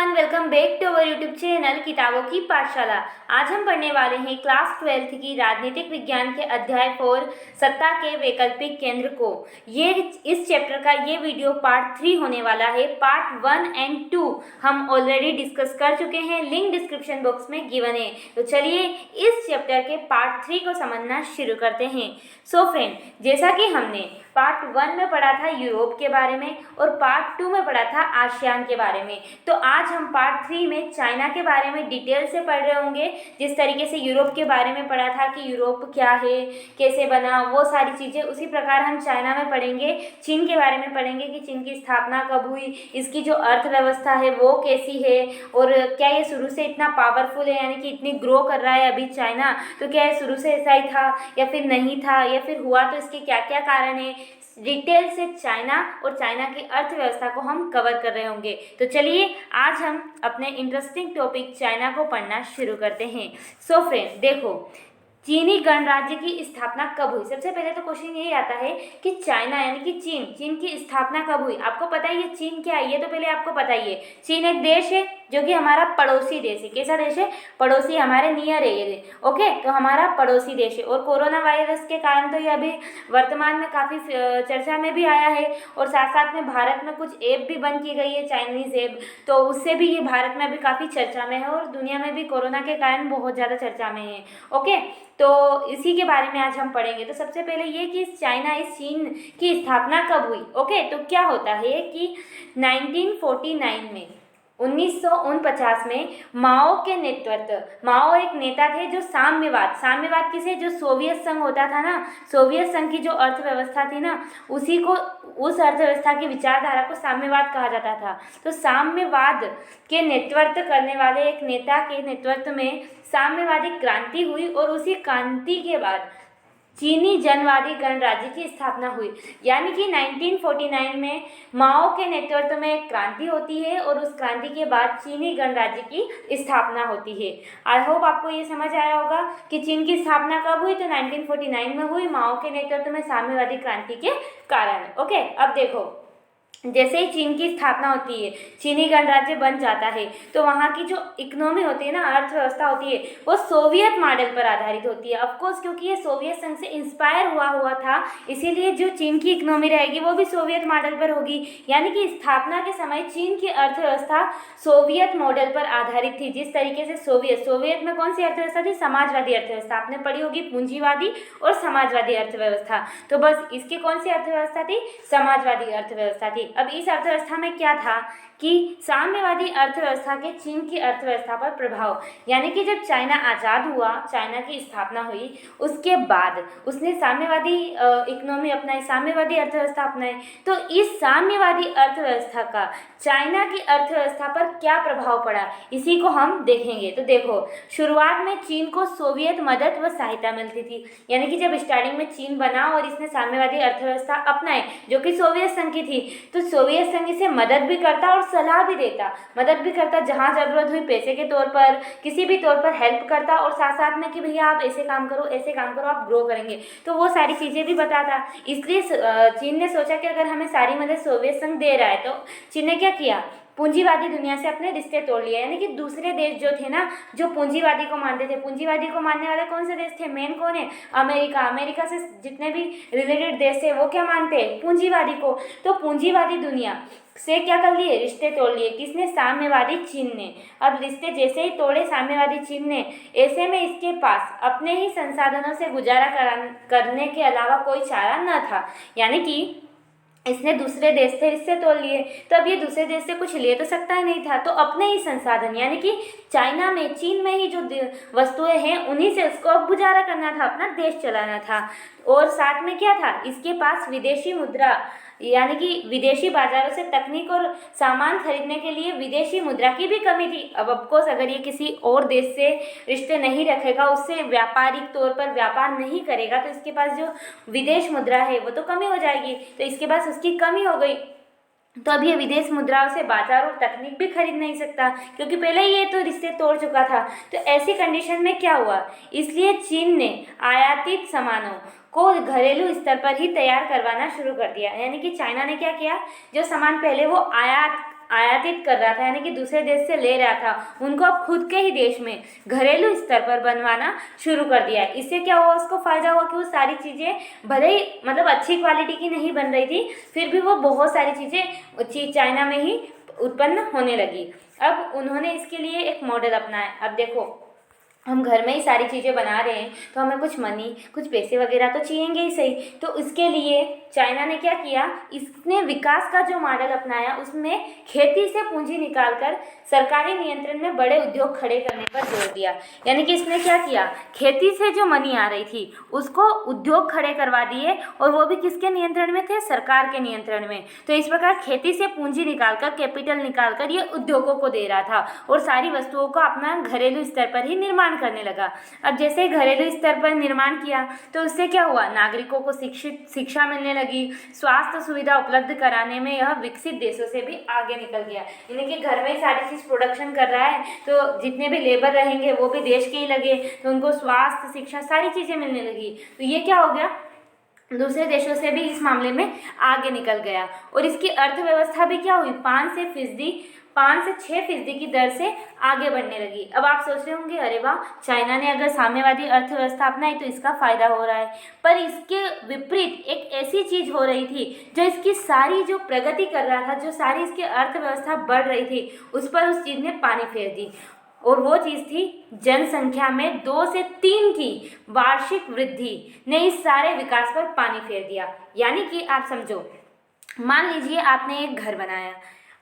Everyone, welcome back to our YouTube channel किताबों की पाठशाला। आज हम पढ़ने वाले हैं क्लास 12th की राजनीतिक विज्ञान के अध्याय 4 सत्ता के वैकल्पिक केंद्र को। ये इस चैप्टर का ये वीडियो पार्ट 3 होने वाला है। पार्ट 1 एंड 2 हम ऑलरेडी डिस्कस कर चुके हैं, लिंक डिस्क्रिप्शन बॉक्स में गिवन है। तो चलिए इस चैप्टर के पार्ट 3 को समझना शुरू करते हैं। सो फ्रेंड, जैसा कि हमने पार्ट 1 में पढ़ा था यूरोप के बारे में और पार्ट 2 में पढ़ा था आसियान के बारे में, तो आज हम पार्ट 3 में चाइना के बारे में डिटेल से पढ़ रहे होंगे। जिस तरीके से यूरोप के बारे में पढ़ा था कि यूरोप क्या है, कैसे बना, वो सारी चीज़ें, उसी प्रकार हम चाइना में पढ़ेंगे। चीन के बारे में पढ़ेंगे कि चीन की स्थापना कब हुई, इसकी जो अर्थव्यवस्था है वो कैसी है, और क्या ये शुरू से इतना पावरफुल है, यानी कि इतनी ग्रो कर रहा है अभी चाइना, तो क्या ये शुरू से ऐसा ही था या फिर नहीं था, या फिर हुआ तो इसके क्या क्या कारण है। डिटेल से चाइना और चाइना की अर्थव्यवस्था को हम कवर कर रहे होंगे। तो चलिए आज हम अपने इंटरेस्टिंग टॉपिक चाइना को पढ़ना शुरू करते हैं। सो फ्रेंड देखो, चीनी गणराज्य की स्थापना कब हुई। सबसे पहले तो क्वेश्चन यही आता है कि चाइना यानी कि चीन की स्थापना कब हुई। आपको पता है ये चीन क्या है, ये तो पहले आपको पता ही है। चीन एक देश है जो कि हमारा पड़ोसी देश है। कैसा देश है? पड़ोसी, हमारे नियर है ये। ओके, तो हमारा पड़ोसी देश है। और कोरोना वायरस के कारण तो ये अभी वर्तमान में काफ़ी चर्चा में भी आया है, और साथ साथ में भारत में कुछ ऐप भी बंद की गई है, चाइनीज़ ऐप, तो उससे भी ये भारत में अभी काफ़ी चर्चा में है, और दुनिया में भी कोरोना के कारण बहुत ज़्यादा चर्चा में है। ओके, तो इसी के बारे में आज हम पढ़ेंगे। तो सबसे पहले ये कि चीन की स्थापना कब हुई। ओके, तो क्या होता है कि 1949 में 1949 में माओ के नेतृत्व, माओ एक नेता थे जो साम्यवाद किसे, जो सोवियत संघ होता था ना, सोवियत संघ की जो अर्थव्यवस्था थी ना, उसी को, उस अर्थव्यवस्था की विचारधारा को साम्यवाद कहा जाता था। तो साम्यवाद के नेतृत्व करने वाले एक नेता के नेतृत्व में साम्यवादी क्रांति हुई, और उसी क्रांति के बाद चीनी जनवादी गणराज्य की स्थापना हुई। यानी कि 1949 में माओ के नेतृत्व में एक क्रांति होती है, और उस क्रांति के बाद चीनी गणराज्य की स्थापना होती है। आई होप आपको ये समझ आया होगा कि चीन की स्थापना कब हुई। तो 1949 में हुई, माओ के नेतृत्व में साम्यवादी क्रांति के कारण। ओके, अब देखो, जैसे ही चीन की स्थापना होती है, चीनी गणराज्य बन जाता है, तो वहाँ की जो इकोनॉमी होती है ना, अर्थव्यवस्था होती है, वो सोवियत मॉडल पर आधारित होती है। ऑफ कोर्स, क्योंकि ये सोवियत संघ से इंस्पायर हुआ था, इसीलिए जो चीन की इकोनॉमी रहेगी वो भी सोवियत मॉडल पर होगी। यानी कि स्थापना के समय चीन की अर्थव्यवस्था सोवियत मॉडल पर आधारित थी। जिस तरीके से सोवियत में कौन सी अर्थव्यवस्था थी? समाजवादी अर्थव्यवस्था। आपने पढ़ी होगी पूंजीवादी और समाजवादी अर्थव्यवस्था। तो बस इसकी कौन सी अर्थव्यवस्था थी? समाजवादी अर्थव्यवस्था थी। अब इस अर्थव्यवस्था में क्या था कि साम्यवादी अर्थव्यवस्था के चीन की अर्थव्यवस्था पर प्रभाव, यानी कि जब चाइना आज़ाद हुआ, चाइना की स्थापना हुई, उसके बाद उसने साम्यवादी इकोनॉमी अपनाई, साम्यवादी अर्थव्यवस्था अपनाई। तो इस साम्यवादी अर्थव्यवस्था का चाइना की अर्थव्यवस्था पर क्या प्रभाव पड़ा, इसी को हम देखेंगे। तो देखो, शुरुआत में चीन को सोवियत मदद व सहायता मिलती थी। यानी कि जब स्टार्टिंग में चीन बना और इसने साम्यवादी अर्थव्यवस्था अपनाई जो कि सोवियत संघ की थी, तो सोवियत संघ इसे मदद भी करता और सलाह भी देता, मदद भी करता, जहाँ ज़रूरत हुई पैसे के तौर पर, किसी भी तौर पर हेल्प करता, और साथ साथ में कि भैया आप ऐसे काम करो, ऐसे काम करो, आप ग्रो करेंगे, तो वो सारी चीज़ें भी बताता। इसलिए चीन ने सोचा कि अगर हमें सारी मदद सोवियत संघ दे रहा है, तो चीन ने क्या किया? पूंजीवादी दुनिया से अपने रिश्ते तोड़ लिए। यानी कि दूसरे देश जो थे ना, जो पूंजीवादी को मानते थे, पूंजीवादी को मानने वाले कौन से देश थे? मेन कौन है? अमेरिका। अमेरिका से जितने भी रिलेटेड देश थे वो क्या मानते हैं? पूंजीवादी को। तो पूंजीवादी दुनिया से क्या कर लिए? रिश्ते तोड़ लिए। किसने? साम्यवादी चीन ने। अब रिश्ते जैसे ही तोड़े साम्यवादी चीन ने, ऐसे में इसके पास अपने ही संसाधनों से गुजारा करने के अलावा कोई चारा न था। यानी कि इसने दूसरे देश से रिश्ते तोड़ लिए, तो अब ये दूसरे देश से कुछ ले तो सकता ही नहीं था, तो अपने ही संसाधन, यानी कि चाइना में, चीन में ही जो वस्तुएं हैं उन्हीं से उसको अब गुजारा करना था, अपना देश चलाना था। और साथ में क्या था? इसके पास विदेशी मुद्रा, यानी कि विदेशी बाजारों से तकनीक और सामान खरीदने के लिए विदेशी मुद्रा की भी कमी थी। अब ऑफकोर्स अगर ये किसी और देश से रिश्ते नहीं रखेगा, उससे व्यापारिक तौर पर व्यापार नहीं करेगा, तो इसके पास जो विदेश मुद्रा है वो तो कमी हो जाएगी। तो इसके पास उसकी कमी हो गई, तो अब ये विदेश मुद्राओं से बाजार और तकनीक भी खरीद नहीं सकता, क्योंकि पहले ही ये तो रिश्ते तोड़ चुका था। तो ऐसी कंडीशन में क्या हुआ? इसलिए चीन ने आयातित सामानों को घरेलू स्तर पर ही तैयार करवाना शुरू कर दिया। यानी कि चाइना ने क्या किया? जो सामान पहले वो आयात आयातित कर रहा था, यानी कि दूसरे देश से ले रहा था, उनको अब खुद के ही देश में घरेलू स्तर पर बनवाना शुरू कर दिया है। इससे क्या हुआ, उसको फ़ायदा हुआ कि वो सारी चीज़ें भले ही मतलब अच्छी क्वालिटी की नहीं बन रही थी, फिर भी वो बहुत सारी चीज़ें चाइना में ही उत्पन्न होने लगी। अब उन्होंने इसके लिए एक मॉडल अपनाया। अब देखो, हम घर में ही सारी चीज़ें बना रहे हैं तो हमें कुछ मनी, कुछ पैसे वगैरह तो चाहिएंगे ही सही। तो इसके लिए चाइना ने क्या किया, इसने विकास का जो मॉडल अपनाया उसमें खेती से पूंजी निकालकर सरकारी नियंत्रण में बड़े उद्योग खड़े करने पर जोर दिया। यानी कि इसने क्या किया, खेती से जो मनी आ रही थी उसको उद्योग खड़े करवा दिए, और वो भी किसके नियंत्रण में थे, सरकार के नियंत्रण में। तो इस प्रकार खेती से पूंजी निकालकर, कैपिटल निकालकर ये उद्योगों को दे रहा था और सारी वस्तुओं को अपना घरेलू स्तर पर ही निर्माण करने लगा। अब जैसे घरेलू स्तर पर निर्माण किया तो उससे क्या हुआ, नागरिकों को शिक्षा मिलने लगी, स्वास्थ्य सुविधा उपलब्ध कराने में यह विकसित देशों से भी आगे निकल गया। यानी कि घर में ही सारी चीज़ प्रोडक्शन कर रहा है तो जितने भी लेबर रहेंगे वो भी देश के ही लगे, तो उनको स्वास्थ्य, शिक्षा, सारी चीज़ें मिलने लगी। तो ये क्या हो गया, दूसरे देशों से भी इस मामले में आगे निकल गया। और इसकी अर्थव्यवस्था भी क्या हुई, 5 से 6% की दर से आगे बढ़ने लगी। अब आप सोच रहे होंगे, अरे वाह, चाइना ने अगर साम्यवादी अर्थव्यवस्था अपनाई तो इसका फायदा हो रहा है। पर इसके विपरीत एक ऐसी चीज़ हो रही थी जो इसकी सारी जो प्रगति कर रहा था, जो सारी इसकी अर्थव्यवस्था बढ़ रही थी, उस पर उस चीज़ ने पानी फेर दी। और वो चीज़ थी जनसंख्या में 2 से 3 की वार्षिक वृद्धि ने इस सारे विकास पर पानी फेर दिया। यानी कि आप समझो, मान लीजिए आपने एक घर बनाया,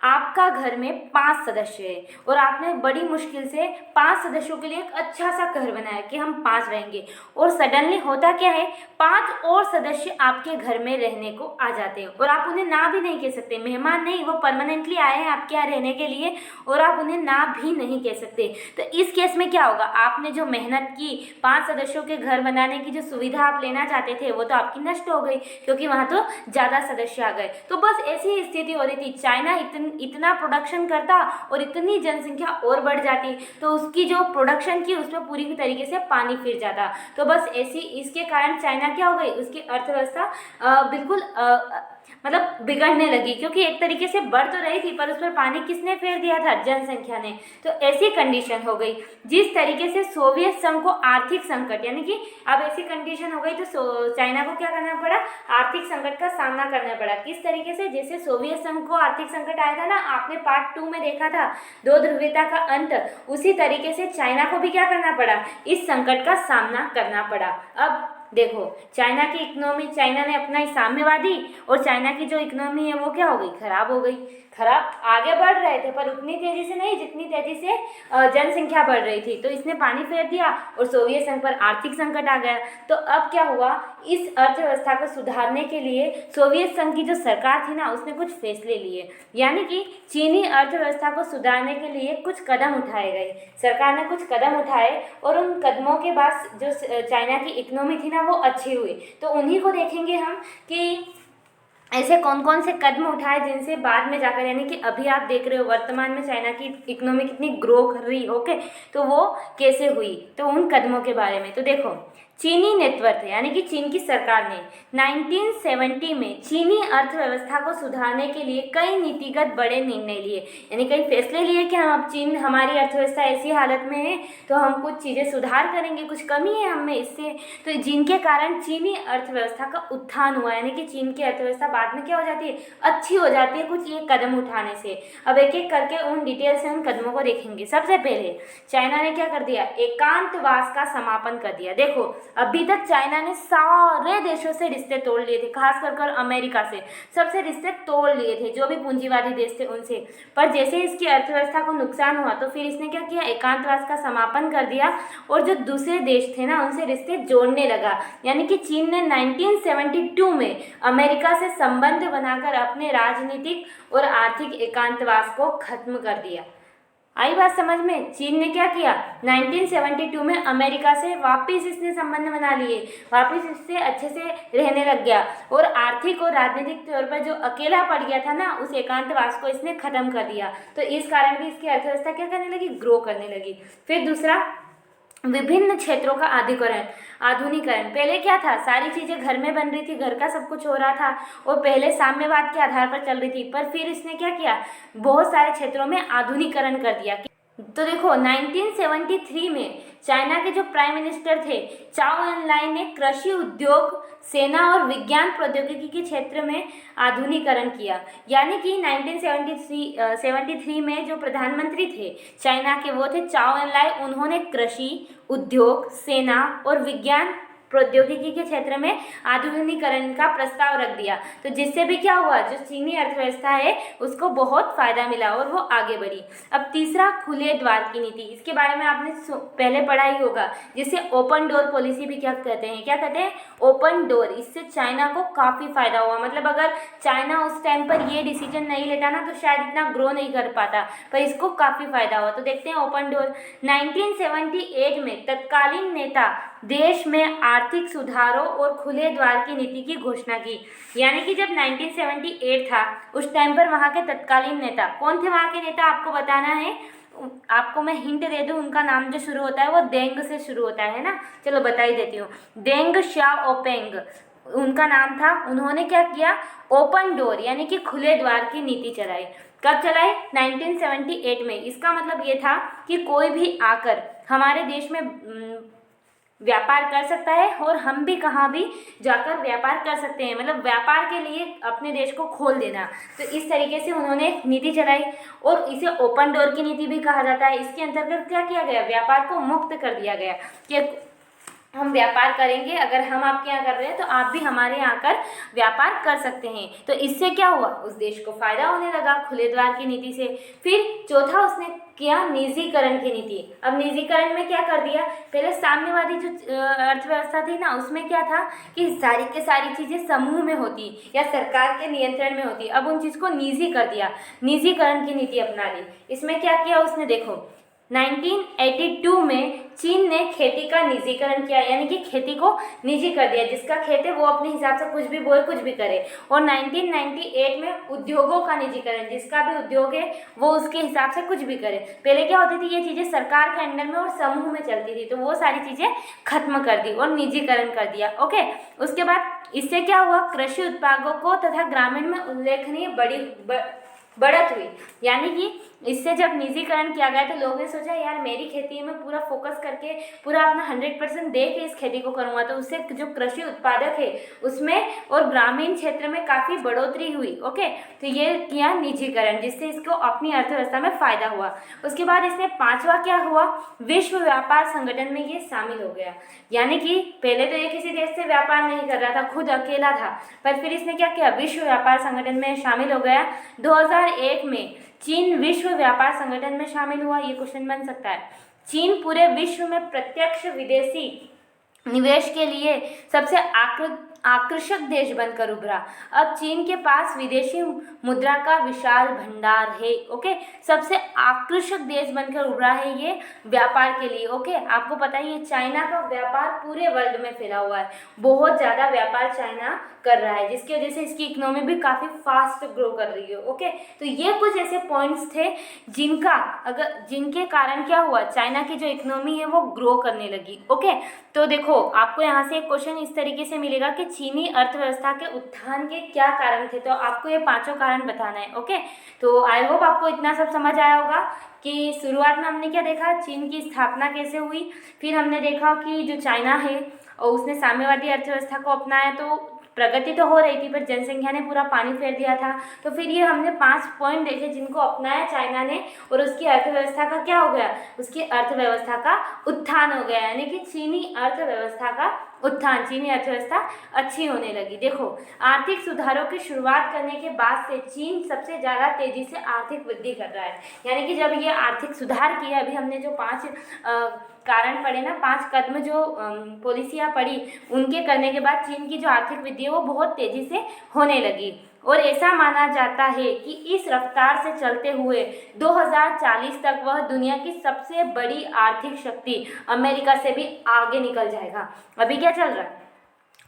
आपका घर में 5 सदस्य है और आपने बड़ी मुश्किल से 5 सदस्यों के लिए एक अच्छा सा घर बनाया कि हम 5 रहेंगे, और सडनली होता क्या है, 5 और सदस्य आपके घर में रहने को आ जाते हैं और आप उन्हें ना भी नहीं कह सकते। मेहमान नहीं, वो परमानेंटली आए हैं आपके यहाँ रहने के लिए और आप उन्हें ना भी नहीं कह सकते। तो इस केस में क्या होगा, आपने जो मेहनत की 5 सदस्यों के घर बनाने की जो सुविधा आप लेना चाहते थे वो तो आपकी नष्ट हो गई, क्योंकि वहाँ तो ज़्यादा सदस्य आ गए। तो बस ऐसी ही स्थिति हो रही थी। चाइना इतना प्रोडक्शन करता और इतनी जनसंख्या और बढ़ जाती तो उसकी जो प्रोडक्शन की उसमें पूरी तरीके से पानी फिर जाता। तो बस ऐसी इसके कारण चाइना क्या हो गई, उसकी अर्थव्यवस्था बिल्कुल मतलब बिगड़ने लगी, क्योंकि एक तरीके से बढ़ तो रही थी पर उस पर पानी किसने फेर दिया था, जनसंख्या ने। तो ऐसी कंडीशन हो गई। जिस तरीके से सोवियत संघ को आर्थिक संकट, यानी कि अब ऐसी कंडीशन हो गई तो चाइना को क्या करना पड़ा, आर्थिक संकट का सामना करना पड़ा। किस तरीके से, जैसे सोवियत संघ को आर्थिक संकट आया था ना, आपने पार्ट 2 में देखा था, 2 ध्रुवीयता का अंत, उसी तरीके से चाइना को भी क्या करना पड़ा, इस संकट का सामना करना पड़ा। अब देखो, चाइना की इकोनॉमी, चाइना ने अपना साम्यवादी, और चाइना की जो इकोनॉमी है वो क्या हो गई, खराब हो गई। खराब, आगे बढ़ रहे थे पर उतनी तेजी से नहीं जितनी तेजी से जनसंख्या बढ़ रही थी। तो इसने पानी फेर दिया और सोवियत संघ पर आर्थिक संकट आ गया। तो अब क्या हुआ, इस अर्थव्यवस्था को सुधारने के लिए सोवियत संघ की जो सरकार थी ना, उसने कुछ फैसले लिए। यानी कि चीनी अर्थव्यवस्था को सुधारने के लिए कुछ कदम उठाए गए, सरकार ने कुछ कदम उठाए, और उन कदमों के बाद जो चाइना की इकोनॉमी थी ना वो अच्छी हुई। तो उन्हीं को देखेंगे हम कि ऐसे कौन कौन से कदम उठाए जिनसे बाद में जाकर, यानी कि अभी आप देख रहे हो वर्तमान में चाइना की इकोनॉमी कितनी ग्रो कर रही, ओके, तो वो कैसे हुई, तो उन कदमों के बारे में। तो देखो, चीनी नेतृत्व यानी कि चीन की सरकार ने 1970 में चीनी अर्थव्यवस्था को सुधारने के लिए कई नीतिगत बड़े निर्णय लिए, यानी कई फैसले लिए कि हम अब चीन, हमारी अर्थव्यवस्था ऐसी हालत में है तो हम कुछ चीज़ें सुधार करेंगे, कुछ कमी है हमें इससे, तो जिनके कारण चीनी अर्थव्यवस्था का उत्थान हुआ। यानी कि चीन की अर्थव्यवस्था बाद में क्या हो जाती है, अच्छी हो जाती है कुछ ये कदम उठाने से। अब एक एक करके उन डिटेल से उन कदमों को देखेंगे। सबसे पहले चाइना ने क्या कर दिया, एकांतवास का समापन कर दिया। देखो, अभी तक चाइना ने सारे देशों से रिश्ते तोड़ लिए थे, खास कर अमेरिका से सबसे रिश्ते तोड़ लिए थे, जो भी पूंजीवादी देश थे उनसे। पर जैसे इसकी अर्थव्यवस्था को नुकसान हुआ तो फिर इसने क्या किया, एकांतवास का समापन कर दिया और जो दूसरे देश थे ना उनसे रिश्ते जोड़ने लगा। यानी कि चीन ने 1972 में अमेरिका से संबंध बनाकर अपने राजनीतिक और आर्थिक एकांतवास को खत्म कर दिया। आई बात समझ में, चीन ने क्या किया, 1972 में अमेरिका से वापस इसने संबंध बना लिए, वापस इससे अच्छे से रहने लग गया, और आर्थिक और राजनीतिक तौर पर जो अकेला पड़ गया था ना उस एकांतवास को इसने खत्म कर दिया। तो इस कारण भी इसकी अर्थव्यवस्था क्या करने लगी, ग्रो करने लगी। फिर दूसरा, विभिन्न क्षेत्रों का आधुनिकरण। पहले क्या था, सारी चीज़ें घर में बन रही थी, घर का सब कुछ हो रहा था और पहले साम्यवाद के आधार पर चल रही थी, पर फिर इसने क्या किया, बहुत सारे क्षेत्रों में आधुनिकरण कर दिया। तो देखो 1973 में चाइना के जो प्राइम मिनिस्टर थे चाओ एन लाई ने कृषि, उद्योग, सेना और विज्ञान प्रौद्योगिकी के क्षेत्र में आधुनिकरण किया। यानी कि 1973 में जो प्रधानमंत्री थे चाइना के वो थे चाओ एन लाई। उन्होंने कृषि, उद्योग, सेना और विज्ञान प्रौद्योगिकी के क्षेत्र में आधुनिकीकरण का प्रस्ताव रख दिया। तो जिससे भी क्या हुआ, जो चीनी अर्थव्यवस्था है उसको बहुत फायदा मिला और वो आगे बढ़ी। अब तीसरा, खुले द्वार की नीति। इसके बारे में आपने पहले पढ़ा ही होगा, जिसे ओपन डोर पॉलिसी भी क्या कहते हैं, क्या कहते हैं, ओपन डोर। इससे चाइना को काफ़ी फायदा हुआ। मतलब अगर चाइना उस टाइम पर ये डिसीजन नहीं लेता ना तो शायद इतना ग्रो नहीं कर पाता, पर इसको काफ़ी फायदा हुआ। तो देखते हैं ओपन डोर। 1978 में तत्कालीन नेता देश में आर्थिक सुधारों और खुले द्वार की नीति की घोषणा की। यानी कि जब 1978 था उस टाइम पर वहाँ के तत्कालीन नेता कौन थे, वहाँ के नेता आपको बताना है। आपको मैं हिंट दे दूँ, उनका नाम जो शुरू होता है वो देंग से शुरू होता है ना, चलो बता ही देती हूँ। देंग शाओपिंग उनका नाम था। उन्होंने क्या किया, ओपन डोर यानी कि खुले द्वार की नीति चलाई। कब चलाई, 1978 में। इसका मतलब ये था कि कोई भी आकर हमारे देश में व्यापार कर सकता है और हम भी कहाँ भी जाकर व्यापार कर सकते हैं। मतलब व्यापार के लिए अपने देश को खोल देना। तो इस तरीके से उन्होंने एक नीति चलाई और इसे ओपन डोर की नीति भी कहा जाता है। इसके अंतर्गत क्या किया गया, व्यापार को मुक्त कर दिया गया कि हम व्यापार करेंगे, अगर हम आपके यहाँ कर रहे हैं तो आप भी हमारे यहाँ आकर व्यापार कर सकते हैं। तो इससे क्या हुआ, उस देश को फायदा होने लगा खुले द्वार की नीति से। फिर चौथा उसने किया निजीकरण की नीति। अब निजीकरण में क्या कर दिया, पहले साम्यवादी जो अर्थव्यवस्था थी ना उसमें क्या था कि सारी के सारी चीज़ें समूह में होती या सरकार के नियंत्रण में होती। अब उन चीज़ को निजी कर दिया, निजीकरण की नीति अपना ली। इसमें क्या किया उसने, देखो 1982 में चीन ने खेती का निजीकरण किया, यानी कि खेती को निजी कर दिया। जिसका खेत है वो अपने हिसाब से कुछ भी बोए, कुछ भी करे। और 1998 में उद्योगों का निजीकरण, जिसका भी उद्योग है वो उसके हिसाब से कुछ भी करे। पहले क्या होती थी, ये चीज़ें सरकार के अंडर में और समूह में चलती थी, तो वो सारी चीज़ें खत्म कर दी और निजीकरण कर दिया। ओके, उसके बाद इससे क्या हुआ, कृषि उत्पादों को तथा ग्रामीण में उल्लेखनीय बढ़त हुई। यानी कि इससे जब निजीकरण किया गया तो लोगों ने सोचा यार मेरी खेती में पूरा फोकस करके पूरा अपना 100% दे के इस खेती को करूँगा, तो उससे जो कृषि उत्पादक है उसमें और ग्रामीण क्षेत्र में काफ़ी बढ़ोतरी हुई। ओके, तो ये किया निजीकरण, जिससे इसको अपनी अर्थव्यवस्था में फ़ायदा हुआ। उसके बाद इसने पांचवा क्या हुआ, विश्व व्यापार संगठन में ये शामिल हो गया। यानी कि पहले तो ये किसी देश से व्यापार नहीं कर रहा था, खुद अकेला था, पर फिर इसने क्या किया, विश्व व्यापार संगठन में शामिल हो गया। 2001 में चीन विश्व व्यापार संगठन में शामिल हुआ। ये क्वेश्चन बन सकता है। चीन पूरे विश्व में प्रत्यक्ष विदेशी निवेश के लिए सबसे आकर्षक देश बनकर उभरा। अब चीन के पास विदेशी मुद्रा का विशाल भंडार है। ओके, सबसे आकर्षक देश बनकर उभरा है ये व्यापार के लिए। ओके, आपको पता ही है चाइना का व्यापार पूरे वर्ल्ड में फैला हुआ है, बहुत ज़्यादा व्यापार चाइना कर रहा है, जिसकी वजह से इसकी इकोनॉमी भी काफ़ी फास्ट ग्रो कर रही है। ओके, तो ये कुछ ऐसे पॉइंट्स थे जिनके कारण क्या हुआ, चाइना की जो इकोनॉमी है वो ग्रो करने लगी। ओके, तो देखो आपको यहाँ से एक क्वेश्चन इस तरीके से मिलेगा कि चीनी अर्थव्यवस्था के उत्थान के क्या कारण थे, तो आपको ये पांचों कारण बताना है। ओके, तो आई होप आपको इतना सब समझ आया होगा कि शुरुआत में हमने क्या देखा, चीन की स्थापना कैसे हुई, फिर हमने देखा कि जो चाइना है और उसने साम्यवादी अर्थव्यवस्था को अपनाया तो प्रगति तो हो रही थी पर जनसंख्या ने पूरा पानी फेर दिया था। तो फिर ये हमने 5 पॉइंट देखे जिनको अपनाया चाइना ने और उसकी अर्थव्यवस्था का क्या हो गया, उसकी अर्थव्यवस्था का उत्थान हो गया। यानी कि चीनी अर्थव्यवस्था का उत्थान, चीनी अर्थव्यवस्था अच्छी होने लगी। देखो आर्थिक सुधारों की शुरुआत करने के बाद से चीन सबसे ज़्यादा तेज़ी से आर्थिक वृद्धि कर रहा है। यानी कि जब ये आर्थिक सुधार किया, अभी हमने जो 5 कारण पढ़े ना, 5 कदम जो पॉलिसियाँ पढ़ी, उनके करने के बाद चीन की जो आर्थिक वृद्धि है वो बहुत तेज़ी से होने लगी। और ऐसा माना जाता है कि इस रफ्तार से चलते हुए 2040 तक वह दुनिया की सबसे बड़ी आर्थिक शक्ति अमेरिका से भी आगे निकल जाएगा। अभी क्या चल रहा है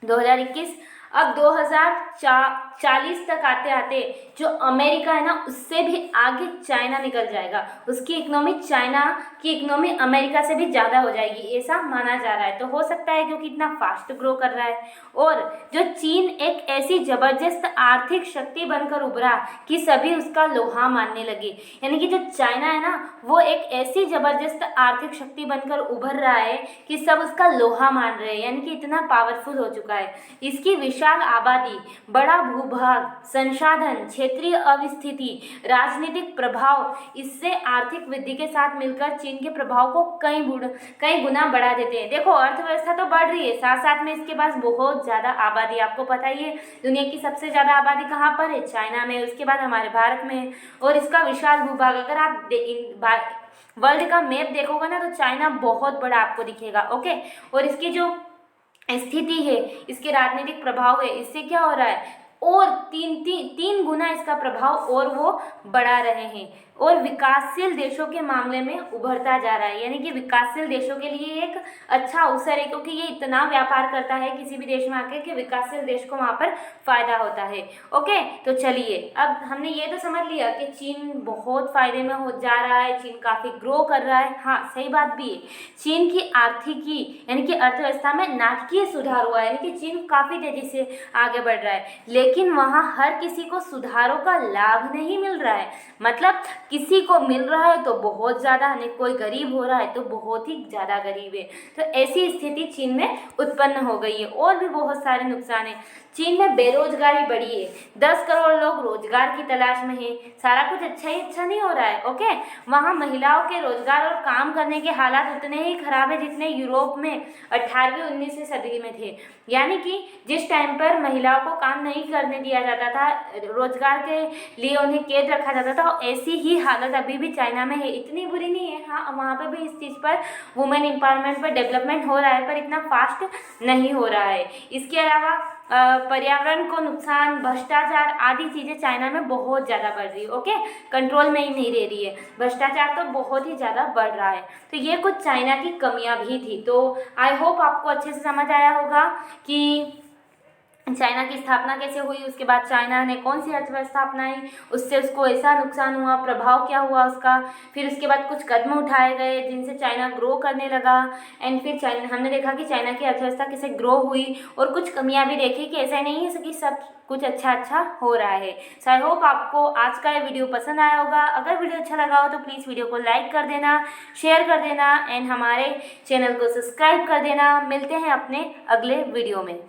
2021, अब 2040 तक आते आते जो अमेरिका है ना, उससे भी आगे चाइना निकल जाएगा। उसकी इकोनॉमी चाइना की इकोनॉमी अमेरिका से भी ज़्यादा हो जाएगी, ऐसा माना जा रहा है। तो हो सकता है क्योंकि इतना फास्ट ग्रो कर रहा है। और जो चीन एक ऐसी ज़बरदस्त आर्थिक शक्ति बनकर उभरा कि सभी उसका लोहा मानने लगे। यानी कि जो चाइना है ना, वो एक ऐसी ज़बरदस्त आर्थिक शक्ति बनकर उभर रहा है कि सब उसका लोहा मान रहे हैं। यानी कि इतना पावरफुल हो चुका है। इसकी विशाल आबादी, बड़ा भूभाग, संसाधन, क्षेत्रीय अवस्थिति, राजनीतिक प्रभाव इससे आर्थिक वृद्धि के साथ मिलकर चीन के प्रभाव को कई गुना बढ़ा देते हैं। देखो, अर्थव्यवस्था तो बढ़ रही है, साथ साथ में इसके पास बहुत ज़्यादा आबादी। आपको पता ही है दुनिया की सबसे ज़्यादा आबादी कहाँ पर है? चाइना में, उसके बाद हमारे भारत में है। और इसका विशाल भूभाग, अगर आप वर्ल्ड का मैप देखोगे ना, तो चाइना बहुत बड़ा आपको दिखेगा। ओके, और इसकी जो स्थिति है, इसके राजनीतिक प्रभाव है, इससे क्या हो रहा है, और तीन गुना इसका प्रभाव और वो बढ़ा रहे हैं। और विकासशील देशों के मामले में उभरता जा रहा है। यानी कि विकासशील देशों के लिए एक अच्छा अवसर है, क्योंकि ये इतना व्यापार करता है किसी भी देश में आकर कि विकासशील देश को वहाँ पर फायदा होता है। ओके, तो चलिए, अब हमने ये तो समझ लिया कि चीन बहुत फायदे में हो जा रहा है, चीन काफ़ी ग्रो कर रहा है। हाँ, सही बात भी है, चीन की आर्थिकी यानी कि अर्थव्यवस्था में नाटकीय सुधार हुआ है। यानी कि चीन काफ़ी तेज़ी से आगे बढ़ रहा है, लेकिन वहाँ हर किसी को सुधारों का लाभ नहीं मिल रहा है। मतलब किसी को मिल रहा है तो बहुत ज़्यादा, कोई गरीब हो रहा है तो बहुत ही ज़्यादा गरीब है। तो ऐसी स्थिति चीन में उत्पन्न हो गई है। और भी बहुत सारे नुकसान हैं। चीन में बेरोजगारी बढ़ी है, 10 करोड़ लोग रोजगार की तलाश में हैं। सारा कुछ अच्छा ही अच्छा नहीं हो रहा है। ओके, वहाँ महिलाओं के रोजगार और काम करने के हालात उतने ही खराब है जितने यूरोप में 18वीं 19वीं सदी में थे। यानी कि जिस टाइम पर महिलाओं को काम नहीं करने दिया जाता था, रोजगार के लिए उन्हें कैद रखा जाता था, ऐसी ही हालत अभी भी चाइना में है। इतनी बुरी नहीं है, हाँ, वहाँ पर भी इस चीज़ पर वुमेन एम्पावरमेंट पर डेवलपमेंट हो रहा है, पर इतना फास्ट नहीं हो रहा है। इसके अलावा पर्यावरण को नुकसान, भ्रष्टाचार आदि चीज़ें चाइना में बहुत ज़्यादा बढ़ रही है। ओके, कंट्रोल में ही नहीं रह रही है, भ्रष्टाचार तो बहुत ही ज़्यादा बढ़ रहा है। तो ये कुछ चाइना की कमियां भी थी। तो आई होप आपको अच्छे से समझ आया होगा कि चाइना की स्थापना कैसे हुई, उसके बाद चाइना ने कौन सी अर्थव्यवस्था अपनाई, उससे उसको ऐसा नुकसान हुआ, प्रभाव क्या हुआ उसका, फिर उसके बाद कुछ कदम उठाए गए जिनसे चाइना ग्रो करने लगा। एंड फिर चाइना, हमने देखा कि चाइना की अर्थव्यवस्था कैसे ग्रो हुई, और कुछ कमियां भी देखी कि ऐसा नहीं है कि सब कुछ अच्छा हो रहा है। सो आई होप आपको आज का ये वीडियो पसंद आया होगा। अगर वीडियो अच्छा लगा हो तो प्लीज़ वीडियो को लाइक कर देना, शेयर कर देना, एंड हमारे चैनल को सब्सक्राइब कर देना। मिलते हैं अपने अगले वीडियो में।